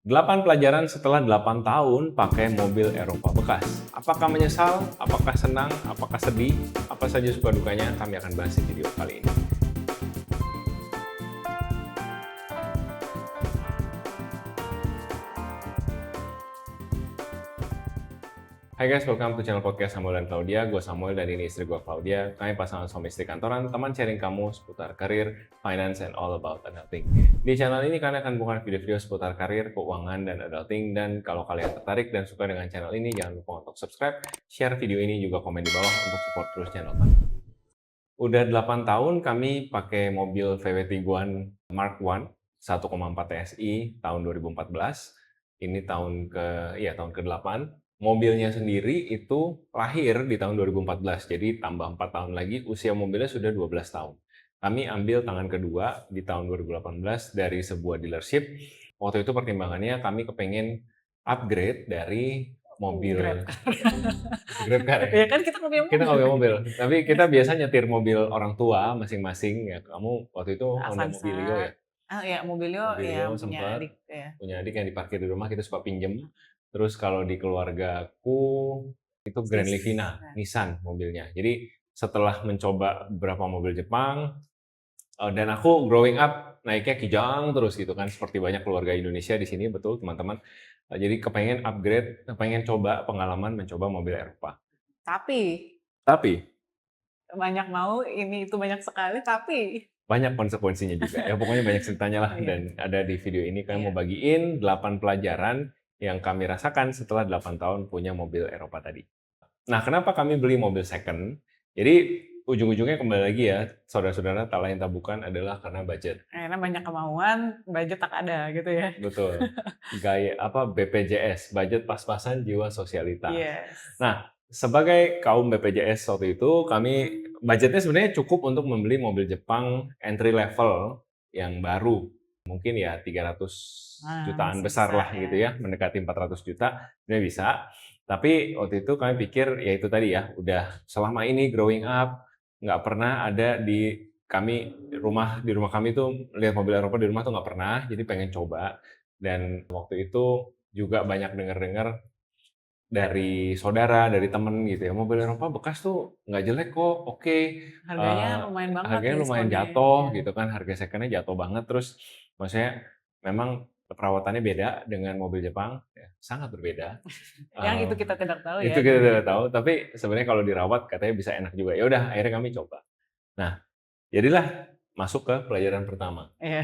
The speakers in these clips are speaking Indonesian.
8 pelajaran setelah 8 tahun pakai mobil Eropa bekas. Apakah menyesal? Apakah senang? Apakah sedih? Apa saja suka dukanya? Kami akan bahas di video kali ini. Hai guys, welcome to channel podcast Samuel dan Claudia. Gue Samuel dan ini istri gue Claudia. Kami pasangan suami istri kantoran, teman sharing kamu seputar karir, finance, and all about adulting. Di channel ini kalian akan buka video-video seputar karir, keuangan, dan adulting. Dan kalau kalian tertarik dan suka dengan channel ini, jangan lupa untuk subscribe, share video ini, juga komen di bawah untuk support terus channel kami. Udah 8 tahun kami pakai mobil VW Tiguan Mark I 1,4 TSI tahun 2014. Ini tahun ke-8. Mobilnya sendiri itu lahir di tahun 2014, jadi tambah 4 tahun lagi, usia mobilnya sudah 12 tahun. Kami ambil tangan kedua di tahun 2018 dari sebuah dealership. Waktu itu pertimbangannya kami kepengen upgrade dari mobil Grab car ya? Ya kan kita ngopi Kita nggak pakai mobil, tapi kita biasa nyetir mobil orang tua masing-masing ya. Kamu waktu itu Honda Avanza. Mobilio ya? Oh ya, Mobilio ya Mobilio punya sempat, adik ya. punya adik yang diparkir di rumah, kita suka pinjem. Terus kalau di keluargaku itu Grand Livina, Nissan mobilnya. Jadi setelah mencoba beberapa mobil Jepang, dan aku growing up naiknya Kijang terus gitu kan, seperti banyak keluarga Indonesia di sini, betul teman-teman. Jadi kepengen upgrade, pengen coba pengalaman mencoba mobil Eropa. Tapi Tapi itu banyak sekali, tapi banyak konsekuensinya juga ya, pokoknya banyak ceritanya lah. Iya. Dan ada di video ini kami Iya. mau bagiin 8 pelajaran yang kami rasakan setelah 8 tahun punya mobil Eropa tadi. Nah, kenapa kami beli mobil second? Jadi ujung-ujungnya kembali lagi ya, saudara-saudara, tak lain tak bukan adalah karena budget. Karena banyak kemauan, budget tak ada gitu ya. Betul. Gaya BPJS, budget pas-pasan jiwa sosialita. Yes. Nah, sebagai kaum BPJS waktu itu, kami budgetnya sebenarnya cukup untuk membeli mobil Jepang entry level yang baru. Mungkin ya 300 jutaan besar lah gitu ya, mendekati 400 juta, sebenarnya bisa. Tapi waktu itu kami pikir, ya itu tadi ya, udah selama ini growing up, nggak pernah ada di rumah kami tuh lihat mobil Eropa di rumah tuh nggak pernah, jadi pengen coba. Dan waktu itu juga banyak dengar dari saudara, dari temen gitu ya, mobil Eropa bekas tuh nggak jelek kok, oke. Harganya lumayan banget Harganya lumayan diskonnya. jatuh gitu kan, harga second-nya jatuh banget. Terus maksudnya memang perawatannya beda dengan mobil Jepang, ya, sangat berbeda. Yang itu kita tidak tahu ya. Itu kita tidak tahu, tapi sebenarnya kalau dirawat katanya bisa enak juga. Ya udah, akhirnya kami coba. Nah, jadilah masuk ke pelajaran pertama. Iya.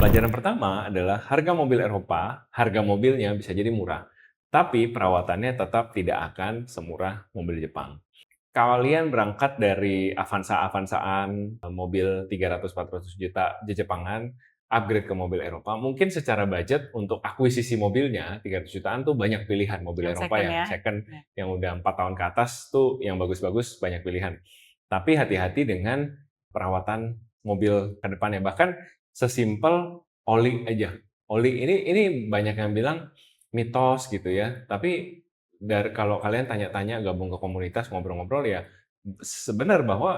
Pelajaran pertama adalah harga mobil Eropa, harga mobilnya bisa jadi murah, tapi perawatannya tetap tidak akan semurah mobil Jepang. Kalian berangkat dari Avanza-Avansaan, mobil 300-400 juta Jepangan, upgrade ke mobil Eropa, mungkin secara budget untuk akuisisi mobilnya 300 jutaan tuh banyak pilihan mobil Yang Eropa second yang ya. second, yang udah 4 tahun ke atas tuh yang bagus-bagus banyak pilihan. Tapi hati-hati dengan perawatan mobil ke depannya. Bahkan sesimpel oli aja. Oli ini banyak yang bilang mitos gitu ya. Tapi kalau kalian tanya-tanya, gabung ke komunitas, ngobrol-ngobrol ya, sebenarnya bahwa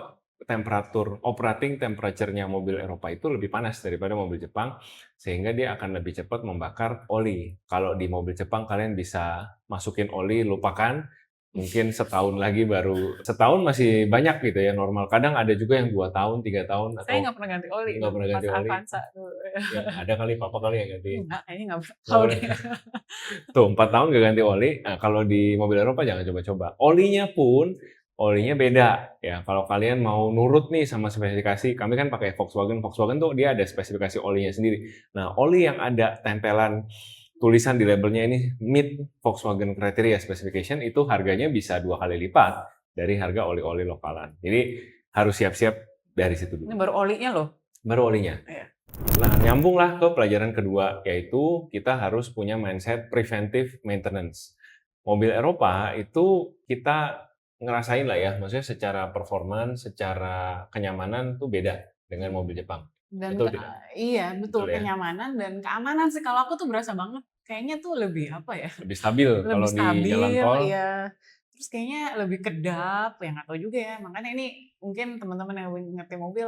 operating temperature-nya mobil Eropa itu lebih panas daripada mobil Jepang, sehingga dia akan lebih cepat membakar oli. Kalau di mobil Jepang kalian bisa masukin oli, lupakan, mungkin setahun masih banyak gitu ya, normal. Kadang ada juga yang 2 tahun, 3 tahun, Saya atau nggak pernah ganti oli. nggak pernah ganti oli. Avanza dulu. Ya, ada kali papa kali yang ganti. Enggak, kayaknya nggak Nggak tahu pernah. deh. Tuh, 4 tahun nggak ganti oli. Nah, kalau di mobil Eropa jangan coba-coba. Olinya beda ya. Kalau kalian mau nurut nih sama spesifikasi, kami kan pakai Volkswagen. Volkswagen tuh dia ada spesifikasi olinya sendiri. Nah, oli yang ada tempelan tulisan di labelnya ini meet Volkswagen Criteria Specification, itu harganya bisa 2 kali lipat dari harga oli-oli lokalan. Jadi harus siap-siap dari situ dulu. Ini baru olinya loh. Baru olinya. Iya. Nah, nyambunglah ke pelajaran kedua, yaitu kita harus punya mindset preventive maintenance. Mobil Eropa itu kita ngerasain lah ya, maksudnya secara performance, secara kenyamanan tuh beda dengan mobil Jepang. Dan Betul tidak? iya, betul, Betul ya? kenyamanan dan keamanan sih. Kalau aku tuh berasa banget, kayaknya tuh lebih apa ya? Lebih stabil kalau di jalan tol. Iya. Terus kayaknya lebih kedap, ya nggak tahu juga ya. Makanya ini mungkin teman-teman yang ngerti mobil,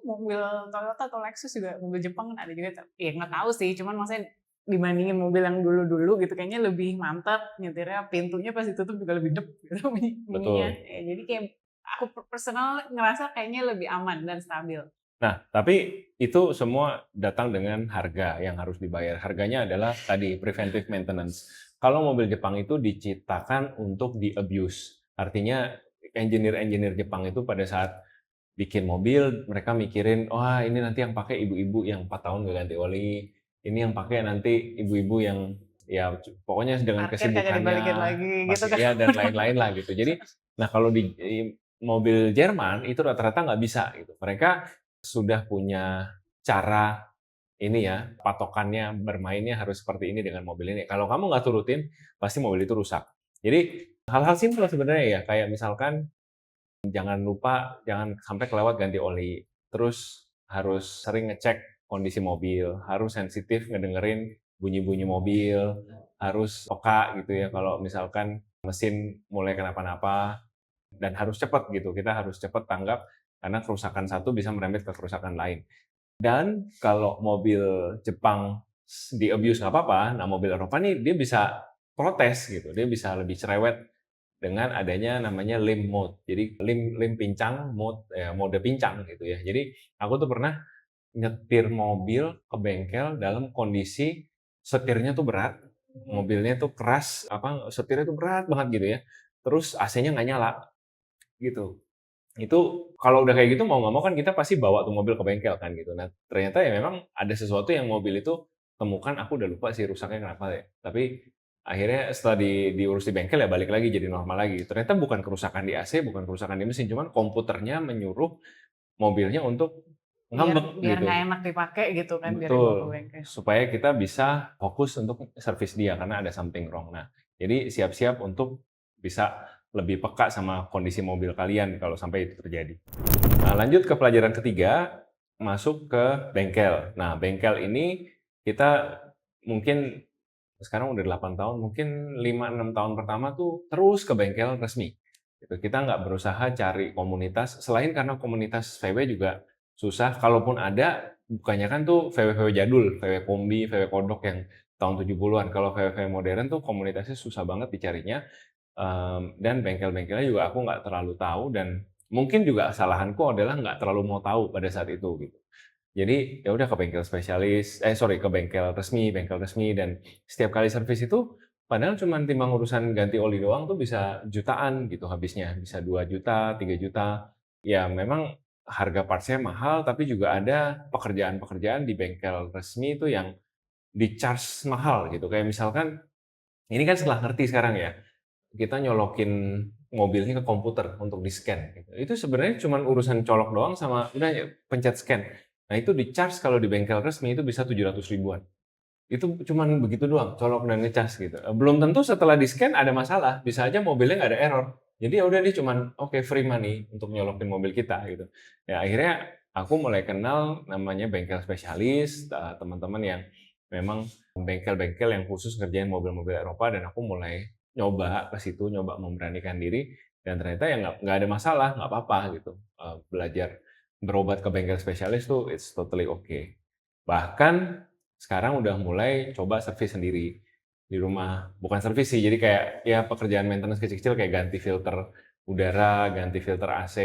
mobil Toyota atau Lexus juga mobil Jepang kan ada juga. Ya nggak tahu sih, cuman maksudnya dibandingin mobil yang dulu-dulu gitu kayaknya lebih mantap nyetirnya, pintunya pas ditutup juga lebih dep gitu bunyinya. Betul. Ya, jadi kayak aku personal ngerasa kayaknya lebih aman dan stabil. Nah, tapi itu semua datang dengan harga yang harus dibayar. Harganya adalah tadi preventive maintenance. Kalau mobil Jepang itu diciptakan untuk di-abuse. Artinya engineer-engineer Jepang itu pada saat bikin mobil, mereka mikirin, wah ini nanti yang pakai ibu-ibu yang 4 tahun nggak ganti oli, ini yang pakai nanti ibu-ibu yang ya pokoknya dengan Parkir kagak dibalikin kesibukannya lagi gitu masih kan. ya dan lain-lain lah gitu. Jadi, nah kalau di mobil Jerman itu rata-rata nggak bisa gitu. Mereka sudah punya cara ini ya, patokannya bermainnya harus seperti ini dengan mobil ini. Kalau kamu nggak turutin, pasti mobil itu rusak. Jadi hal-hal simpel sebenarnya ya, kayak misalkan jangan sampai kelewat ganti oli. Terus harus sering ngecek kondisi mobil, harus sensitif ngedengerin bunyi-bunyi mobil, harus peka gitu ya kalau misalkan mesin mulai kenapa-napa dan harus cepat gitu. Kita harus cepat tanggap karena kerusakan satu bisa merembet ke kerusakan lain. Dan kalau mobil Jepang di-abuse nggak apa-apa, nah mobil Eropa nih dia bisa protes gitu, dia bisa lebih cerewet dengan adanya namanya limp mode. Jadi limp pincang, mode pincang gitu ya. Jadi aku tuh pernah nyetir mobil ke bengkel dalam kondisi setirnya tuh berat, mobilnya tuh keras, setirnya tuh berat banget gitu ya. Terus AC-nya nggak nyala gitu. Itu kalau udah kayak gitu mau nggak mau kan kita pasti bawa tuh mobil ke bengkel kan gitu. Nah ternyata ya memang ada sesuatu yang mobil itu temukan, aku udah lupa sih rusaknya kenapa ya. Tapi akhirnya setelah diurus di bengkel ya balik lagi jadi normal lagi. Ternyata bukan kerusakan di AC, bukan kerusakan di mesin, cuman komputernya menyuruh mobilnya untuk Biar ngambek biar gitu. nggak enak dipakai gitu kan, biar dibawa ke Betul, bengkel. supaya kita bisa fokus untuk servis dia karena ada something wrong. Nah, jadi siap-siap untuk bisa lebih peka sama kondisi mobil kalian kalau sampai itu terjadi. Nah, lanjut ke pelajaran ketiga, masuk ke bengkel. Nah, bengkel ini kita mungkin sekarang udah 8 tahun, mungkin 5-6 tahun pertama tuh terus ke bengkel resmi. Gitu. Kita nggak berusaha cari komunitas, selain karena komunitas VW juga susah, kalaupun ada, bukannya kan tuh VW-VW jadul, VW Kombi, VW Kodok yang tahun 70-an. Kalau VW-VW modern tuh komunitasnya susah banget dicarinya, dan bengkel-bengkelnya juga aku nggak terlalu tahu dan mungkin juga kesalahanku adalah nggak terlalu mau tahu pada saat itu gitu. Jadi ya udah ke bengkel spesialis, ke bengkel resmi dan setiap kali servis itu padahal cuma timbang urusan ganti oli doang tuh bisa jutaan gitu habisnya, bisa 2 juta, 3 juta. Ya memang harga parts-nya mahal tapi juga ada pekerjaan-pekerjaan di bengkel resmi itu yang di-charge mahal gitu. Kayak misalkan ini kan setelah ngerti sekarang ya, kita nyolokin mobilnya ke komputer untuk di-scan gitu. Itu sebenarnya cuma urusan colok doang sama udah ya pencet scan. Nah itu di-charge kalau di bengkel resmi itu bisa 700 ribuan. Itu cuman begitu doang, colok dan ngecas gitu. Belum tentu setelah di-scan ada masalah, bisa aja mobilnya nggak ada error. Jadi ya udah dia cuman oke free money untuk nyolokin mobil kita gitu. Ya akhirnya aku mulai kenal namanya bengkel spesialis, teman-teman yang memang bengkel-bengkel yang khusus ngerjain mobil-mobil Eropa dan aku mulai nyoba ke situ, nyoba memberanikan diri dan ternyata ya nggak ada masalah, nggak apa-apa gitu. Belajar berobat ke bengkel spesialis tuh it's totally okay. Bahkan sekarang udah mulai coba servis sendiri di rumah. Bukan servis sih, jadi kayak ya pekerjaan maintenance kecil-kecil kayak ganti filter udara, ganti filter AC,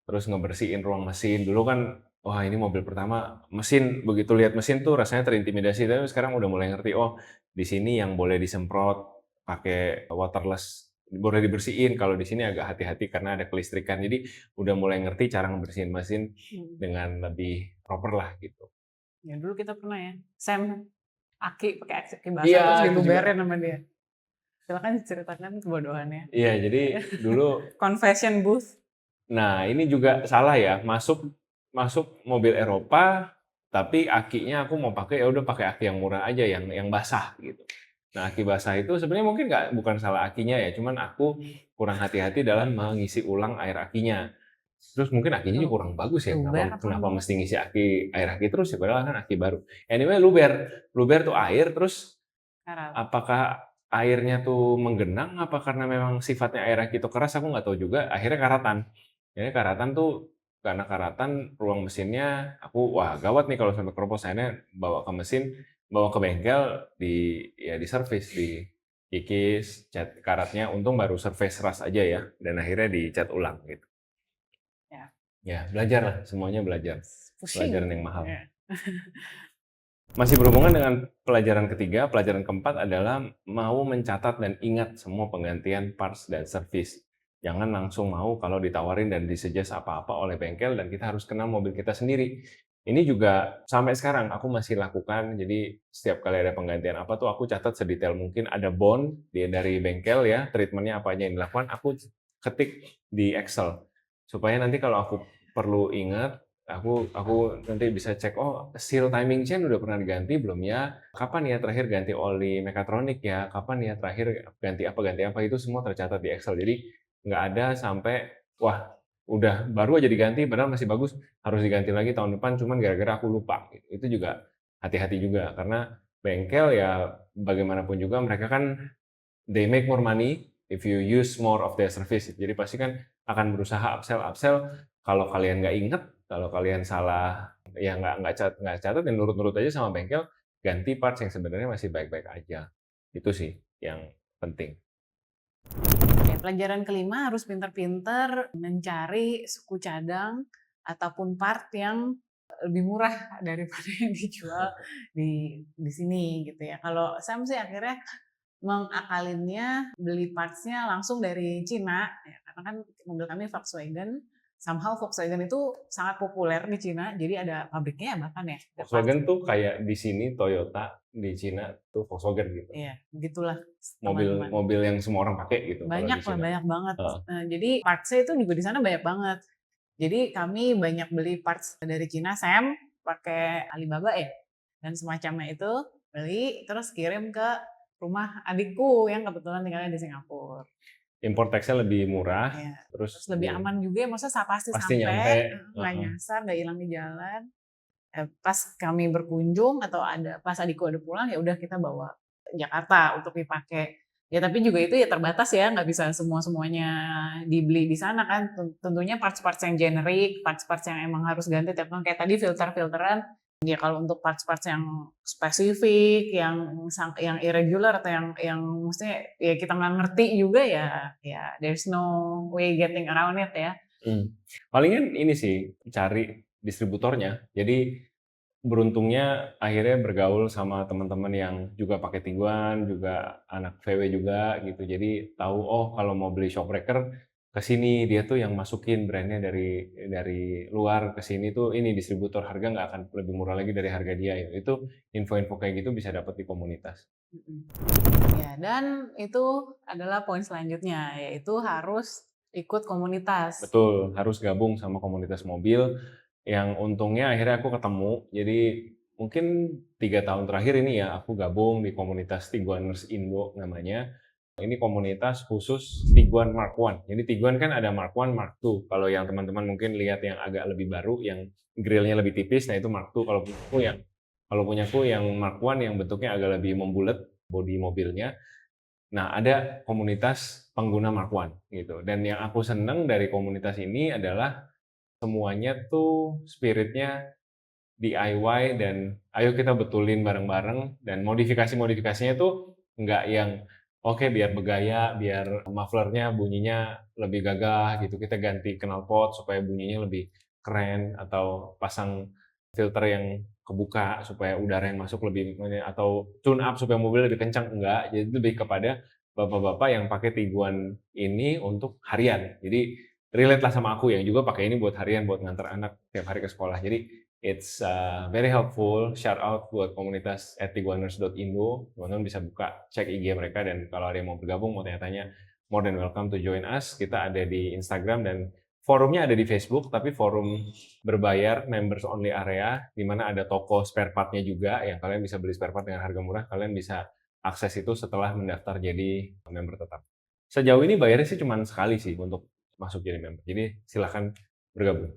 terus ngebersihin ruang mesin. Dulu kan, wah ini mobil pertama, mesin, begitu lihat mesin tuh rasanya terintimidasi, tapi sekarang udah mulai ngerti, oh di sini yang boleh disemprot pakai waterless, boleh dibersihin, kalau di sini agak hati-hati karena ada kelistrikan. Jadi udah mulai ngerti cara ngebersihin mesin dengan lebih proper lah gitu. Ya dulu kita pernah ya, pakai aki basah Iya, terus itu juga. diluberin sama dia. Silakan diceritakan kebodohannya. Iya, jadi dulu Confession booth. nah ini juga salah ya, masuk masuk mobil Eropa, tapi akinya aku mau pakai, ya udah pakai aki yang murah aja, yang basah gitu. Nah, aki basah itu sebenarnya mungkin bukan salah akinya ya, cuman aku kurang hati-hati dalam mengisi ulang air akinya. Terus mungkin akinya juga kurang bagus ya, Luber kenapa apa kenapa enggak? mesti ngisi air aki terus ya, padahal kan aki baru. Anyway, luber. Luber tuh air, terus Karat. apakah airnya tuh menggenang, apa karena memang sifatnya air aki itu keras, aku nggak tahu juga, akhirnya karatan. Jadi karatan tuh, karena karatan ruang mesinnya, wah gawat nih kalau sampai keropos, akhirnya bawa ke mesin, bawa ke bengkel di servis, dikikis, cat karatnya, untung baru surface rust aja ya, dan akhirnya dicat ulang gitu. Ya. Ya, belajar lah, semuanya belajar. Pusing. Pelajaran yang mahal. Ya. Masih berhubungan dengan pelajaran ketiga, pelajaran keempat adalah mau mencatat dan ingat semua penggantian parts dan servis. Jangan langsung mau kalau ditawarin dan disuggest apa-apa oleh bengkel dan kita harus kenal mobil kita sendiri. Ini juga sampai sekarang aku masih lakukan, jadi setiap kali ada penggantian apa tuh aku catat sedetail mungkin, ada bond dari bengkel ya, treatmentnya apa aja yang dilakukan, aku ketik di Excel. Supaya nanti kalau aku perlu ingat, aku nanti bisa cek, oh seal timing chain udah pernah diganti belum ya? Kapan ya terakhir ganti oli mekatronik ya? Kapan ya terakhir ganti apa, itu semua tercatat di Excel. Jadi nggak ada sampai, wah udah baru aja diganti padahal masih bagus, harus diganti lagi tahun depan cuman gara-gara aku lupa. Itu juga hati-hati juga, karena bengkel ya bagaimanapun juga mereka kan they make more money if you use more of their service. Jadi pasti kan akan berusaha upsell. Kalau kalian nggak inget, kalau kalian salah, ya nggak catat, dan nurut-nurut aja sama bengkel, ganti parts yang sebenarnya masih baik-baik aja. Itu sih yang penting. Oke, pelajaran kelima harus pintar-pintar mencari suku cadang ataupun part yang lebih murah daripada yang dijual di sini gitu ya. Kalau Sam sih akhirnya mengakalinnya beli parts-nya langsung dari Cina, ya, karena kan mobil kami Volkswagen. Somehow Volkswagen itu sangat populer di Cina, jadi ada pabriknya ya bahkan ya. Volkswagen tuh kayak di sini Toyota, di Cina tuh Volkswagen gitu. Iya, begitulah teman-teman. Mobil yang semua orang pakai gitu. Banyak lah, banyak banget. Jadi parts-nya itu juga di sana banyak banget. Jadi kami banyak beli parts dari Cina, Sam pakai Alibaba ya, dan semacamnya itu beli terus kirim ke rumah adikku yang kebetulan tinggalnya di Singapura. Import tax-nya lebih murah, Ya. terus lebih aman juga, maksudnya pasti nyampe, sampai, nggak nyasar, nggak hilang di jalan. Pas kami berkunjung atau pas adikku ada pulang, ya udah kita bawa ke Jakarta untuk dipakai. Ya tapi juga itu ya terbatas ya, nggak bisa semuanya dibeli di sana kan. Tentunya parts-parts yang generik, parts-parts yang emang harus ganti tiap tahun, kayak tadi filter-filteran. Ya kalau untuk parts-parts yang spesifik, yang irregular atau yang maksudnya ya kita nggak ngerti juga ya there's no way getting around it ya. Palingan ini sih, cari distributornya. Jadi beruntungnya akhirnya bergaul sama teman-teman yang juga pakai Tiguan, juga anak VW juga gitu. Jadi tahu, oh kalau mau beli shockbreaker ke sini, dia tuh yang masukin brandnya dari luar ke sini tuh, ini distributor, harga nggak akan lebih murah lagi dari harga dia. Itu info-info kayak gitu bisa dapat di komunitas. Ya, dan itu adalah poin selanjutnya, yaitu harus ikut komunitas. Betul, harus gabung sama komunitas mobil, yang untungnya akhirnya aku ketemu. Jadi mungkin 3 tahun terakhir ini ya aku gabung di komunitas Tiguaners Indo namanya. Ini komunitas khusus Tiguan Mark I. Jadi Tiguan kan ada Mark I, Mark II. Kalau yang teman-teman mungkin lihat yang agak lebih baru, yang grillnya lebih tipis, nah itu Mark II. Kalau punyaku yang Mark I yang bentuknya agak lebih membulet bodi mobilnya. Nah, ada komunitas pengguna Mark I gitu. Dan yang aku seneng dari komunitas ini adalah semuanya tuh spiritnya DIY, dan ayo kita betulin bareng-bareng, dan modifikasinya tuh nggak yang oke biar bergaya, biar mufflernya bunyinya lebih gagah gitu, kita ganti knalpot supaya bunyinya lebih keren, atau pasang filter yang kebuka supaya udara yang masuk lebih, atau tune up supaya mobil lebih kencang, enggak. Jadi lebih kepada bapak-bapak yang pakai Tiguan ini untuk harian. Jadi relate lah sama aku yang juga pakai ini buat harian, buat nganter anak tiap hari ke sekolah. Jadi it's very helpful. Shout out buat komunitas @tiguaners.indo. Teman-teman bisa buka, cek IG mereka, dan kalau ada yang mau bergabung, mau tanya-tanya, more than welcome to join us. Kita ada di Instagram dan forumnya ada di Facebook, tapi forum berbayar, members only area, di mana ada toko spare part-nya juga, yang kalian bisa beli spare part dengan harga murah. Kalian bisa akses itu setelah mendaftar jadi member tetap. Sejauh ini bayarnya sih cuma sekali sih untuk masuk jadi member. Jadi silahkan bergabung.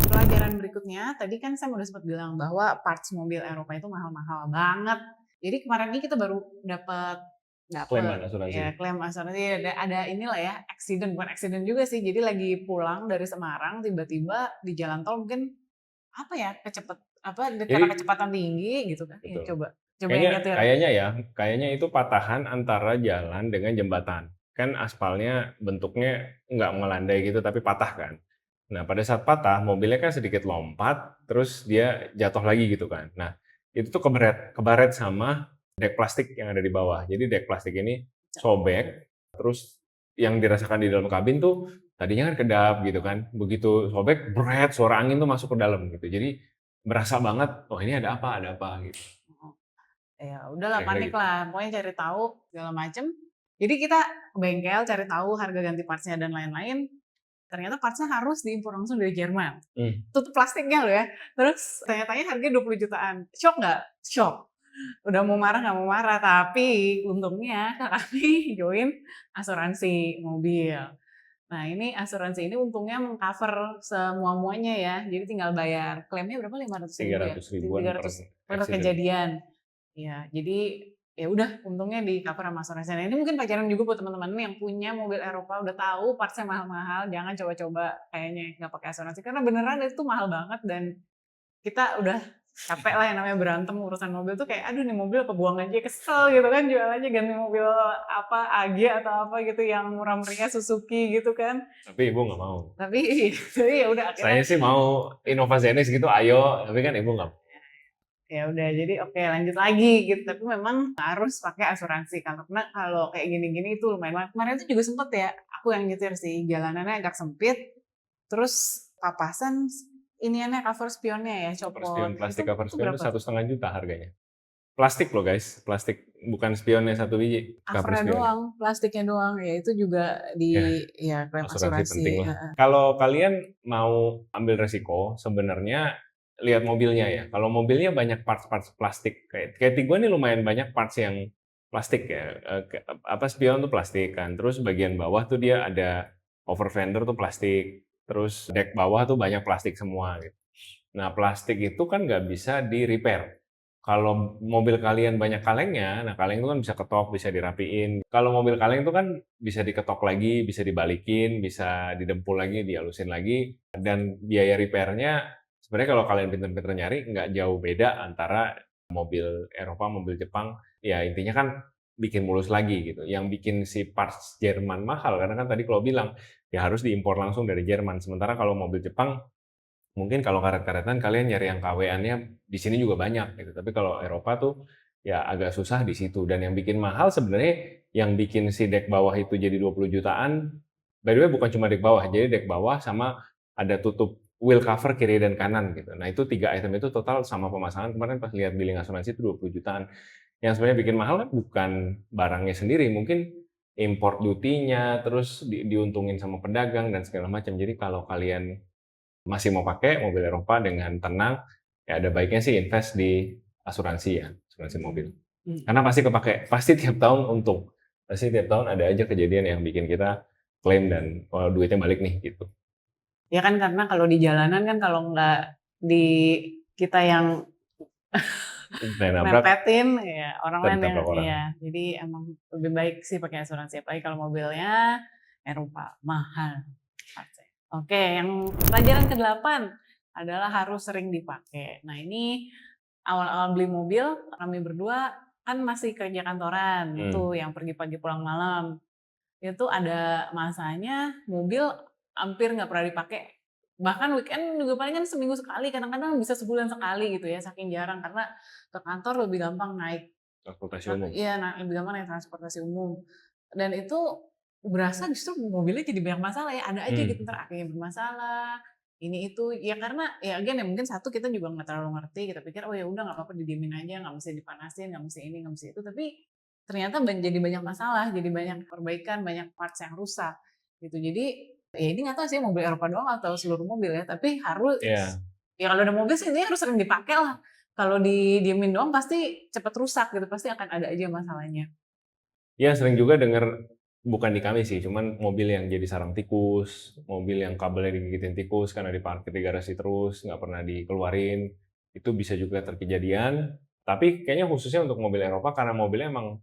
Pelajaran berikutnya, tadi kan saya udah sempat bilang bahwa parts mobil Eropa itu mahal-mahal banget. Jadi kemarin ini kita baru dapat Klaim asuransi. Ya, klaim asuransi, ada inilah ya, bukan accident juga sih. Jadi lagi pulang dari Semarang, tiba-tiba di jalan tol mungkin apa ya, karena Jadi kecepatan tinggi gitu kan. Ya, betul. coba yang Kayaknya nyetir. kayaknya itu patahan antara jalan dengan jembatan. Kan aspalnya bentuknya nggak melandai gitu tapi patah kan. Nah, pada saat patah mobilnya kan sedikit lompat terus dia jatuh lagi gitu kan. Nah, itu tuh kebaret sama dek plastik yang ada di bawah. Jadi dek plastik ini sobek, terus yang dirasakan di dalam kabin tuh tadinya kan kedap gitu kan. Begitu sobek, bret, suara angin tuh masuk ke dalam gitu. Jadi berasa banget, oh ini ada apa gitu. Ya udahlah Kira-kira panik gitu. lah, pokoknya cari tahu segala macem. Jadi kita ke bengkel cari tahu harga ganti partsnya dan lain-lain. Ternyata partsnya harus diimpor langsung dari Jerman. Hmm. Tutup plastiknya loh ya. Terus tanya-tanya harganya 20 jutaan. Shock nggak? Shock. Udah mau marah nggak mau marah. Tapi untungnya kami join asuransi mobil. Nah ini asuransi ini untungnya mengcover semua-muanya ya. Jadi tinggal bayar klaimnya berapa? 500.000 ya? 300 ribuan per 300 per accident. kejadian. Ya, jadi ya udah untungnya di cover sama asuransi. Nah, ini mungkin pelajaran juga buat teman-teman yang punya mobil Eropa udah tahu partsnya mahal-mahal, jangan coba-coba kayaknya nggak pakai asuransi karena beneran itu mahal banget dan kita udah capek lah yang namanya berantem urusan mobil tuh kayak aduh nih mobil apa buang aja kesel gitu kan jual aja ganti mobil apa AG atau apa gitu yang murah meriah Suzuki gitu kan. Tapi ibu nggak mau. Tapi ya udah Saya akhirnya sih mau Innova Zenix gitu, ayo. Tapi kan ibu nggak mau. ya udah jadi oke lanjut lagi gitu tapi memang harus pakai asuransi karena kalau kayak gini-gini itu lumayan banget. Kemarin itu juga sempet ya aku yang nyetir sih jalanannya agak sempit terus papasan iniannya cover spionnya ya copot Plastik cover itu spion itu berapa 1,5 juta harganya. Plastik loh guys, plastik bukan spionnya 1 biji, cover covernya spionnya. doang plastiknya doang ya itu juga Ya, di ya klaim asuransi penting asuransi. lah. Kalau kalian mau ambil resiko, sebenarnya lihat mobilnya ya. Kalau mobilnya banyak parts-parts plastik, kayak Tiguan ini lumayan banyak parts yang plastik ya. Apa spion tuh plastik kan. Terus bagian bawah tuh dia ada over fender tuh plastik. Terus deck bawah tuh banyak plastik semua gitu. Nah, plastik itu kan nggak bisa di-repair. Kalau mobil kalian banyak kalengnya, nah kaleng itu kan bisa ketok, bisa dirapiin. Kalau mobil kaleng itu kan bisa diketok lagi, bisa dibalikin, bisa didempul lagi, dihalusin lagi. Dan biaya repairnya, sebenarnya kalau kalian pinter-pinter nyari, nggak jauh beda antara mobil Eropa, mobil Jepang. Ya intinya kan bikin mulus lagi gitu. Yang bikin si parts Jerman mahal, karena kan tadi kalau bilang, ya harus diimpor langsung dari Jerman. Sementara kalau mobil Jepang, mungkin kalau karet-karetan kalian nyari yang KW-annya di sini juga banyak gitu. Tapi kalau Eropa tuh ya agak susah di situ. Dan yang bikin mahal sebenarnya yang bikin si dek bawah itu jadi 20 jutaan. By the way bukan cuma dek bawah, jadi dek bawah sama ada tutup wheel cover kiri dan kanan gitu. Nah itu 3 item itu total sama pemasangan kemarin pas lihat billing asuransi itu 20 jutaan. Yang sebenarnya bikin mahal kan bukan barangnya sendiri, mungkin import duty-nya, terus diuntungin sama pedagang dan segala macam. Jadi kalau kalian masih mau pakai mobil Eropa dengan tenang, ya ada baiknya sih invest di asuransi ya, asuransi mobil. Karena pasti kepake, pasti tiap tahun untung. Pasti tiap tahun ada aja kejadian yang bikin kita klaim dan oh, duitnya balik nih gitu. Ya kan karena kalau di jalanan kan kalau nggak di kita yang Dan nabrak, mempetin ya orang lain yang ditabrak orang. iya jadi emang lebih baik sih pakai asuransi apalagi kalau mobilnya Eropa mahal partsnya. Oke yang pelajaran ke-8 adalah harus sering dipakai. Nah ini awal-awal beli mobil kami berdua kan masih kerja kantoran itu yang pergi pagi pulang malam itu ada masanya mobil hampir nggak pernah dipakai bahkan weekend juga palingan seminggu sekali kadang-kadang bisa sebulan sekali gitu ya saking jarang karena ke kantor lebih gampang naik Transportasi umum. iya lebih gampang naik transportasi umum dan itu berasa justru mobilnya jadi banyak masalah ya ada aja gitu ntar akhirnya bermasalah ini itu ya karena ya again ya mungkin satu kita juga nggak terlalu ngerti kita pikir oh ya udah nggak apa-apa didiemin aja nggak mesti dipanasin nggak mesti ini nggak mesti itu tapi ternyata jadi banyak masalah jadi banyak perbaikan banyak parts yang rusak gitu jadi ya ini nggak tahu sih mobil Eropa doang atau seluruh mobil ya tapi harus Iya. ya kalau ada mobil sih ini harus sering dipakai lah kalau didiemin doang pasti cepat rusak gitu pasti akan ada aja masalahnya. Ya sering juga dengar, bukan di kami sih, cuman mobil yang jadi sarang tikus, mobil yang kabelnya digigitin tikus karena diparkir di garasi terus, nggak pernah dikeluarin, itu bisa juga terkejadian. Tapi kayaknya khususnya untuk mobil Eropa karena mobilnya emang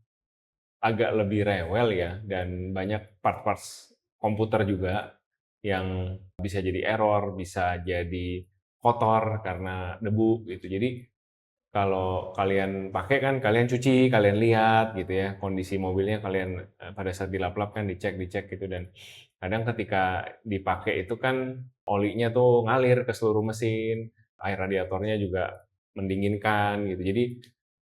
agak lebih rewel ya, dan banyak part-parts komputer juga yang bisa jadi error, bisa jadi kotor karena debu gitu. Jadi kalau kalian pakai kan kalian cuci, kalian lihat gitu ya kondisi mobilnya kalian pada saat dilap-lap kan dicek gitu dan kadang ketika dipakai itu kan olinya tuh ngalir ke seluruh mesin, air radiatornya juga mendinginkan gitu. Jadi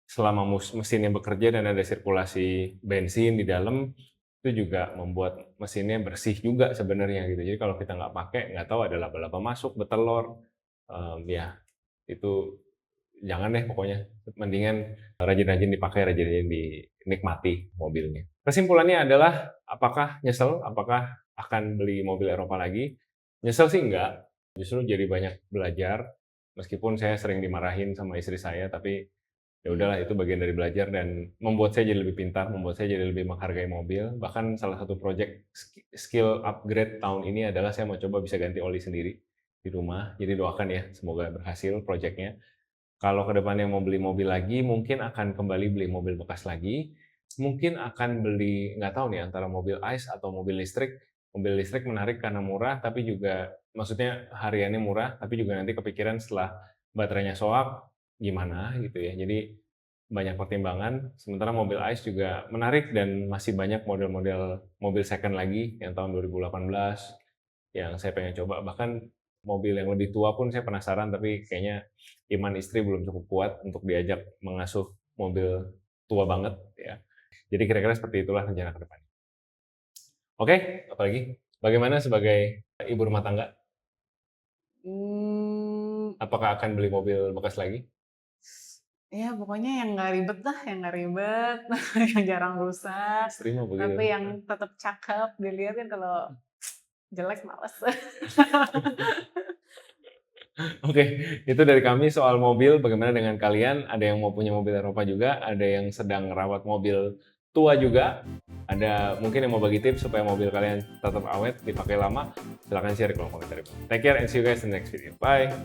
selama mesinnya bekerja dan ada sirkulasi bensin di dalam, itu juga membuat mesinnya bersih juga sebenarnya gitu. Jadi kalau kita nggak pakai, nggak tahu ada laba-laba masuk, bertelur, ya itu jangan deh pokoknya. Mendingan rajin-rajin dipakai, rajin-rajin dinikmati mobilnya. Kesimpulannya adalah, apakah nyesel? Apakah akan beli mobil Eropa lagi? Nyesel sih enggak, justru jadi banyak belajar. Meskipun saya sering dimarahin sama istri saya, tapi ya udahlah itu bagian dari belajar dan membuat saya jadi lebih pintar, membuat saya jadi lebih menghargai mobil. Bahkan salah satu project skill upgrade tahun ini adalah saya mau coba bisa ganti oli sendiri di rumah. Jadi doakan ya, semoga berhasil projectnya. Kalau kedepannya mau beli mobil lagi, mungkin akan kembali beli mobil bekas lagi. Mungkin akan beli, nggak tahu nih, antara mobil ICE atau mobil listrik. Mobil listrik menarik karena murah, tapi juga maksudnya hariannya murah, tapi juga nanti kepikiran setelah baterainya soak, gimana gitu ya. Jadi banyak pertimbangan. Sementara mobil ICE juga menarik dan masih banyak model-model mobil second lagi yang tahun 2018 yang saya pengen coba. Bahkan mobil yang lebih tua pun saya penasaran, tapi kayaknya iman istri belum cukup kuat untuk diajak mengasuh mobil tua banget ya. Jadi kira-kira seperti itulah rencana ke depan. Oke, apalagi? Bagaimana sebagai ibu rumah tangga? Apakah akan beli mobil bekas lagi? Ya pokoknya yang nggak ribet lah, yang nggak ribet, yang jarang rusak, Istri mah begitu. tapi yang tetap cakep dilihatin, kalau jelek males. Oke, itu dari kami soal mobil. Bagaimana dengan kalian? Ada yang mau punya mobil Eropa juga, ada yang sedang rawat mobil tua juga, ada mungkin yang mau bagi tips supaya mobil kalian tetap awet, dipakai lama. Silahkan share di kolom komentar. Take care and see you guys in the next video. Bye!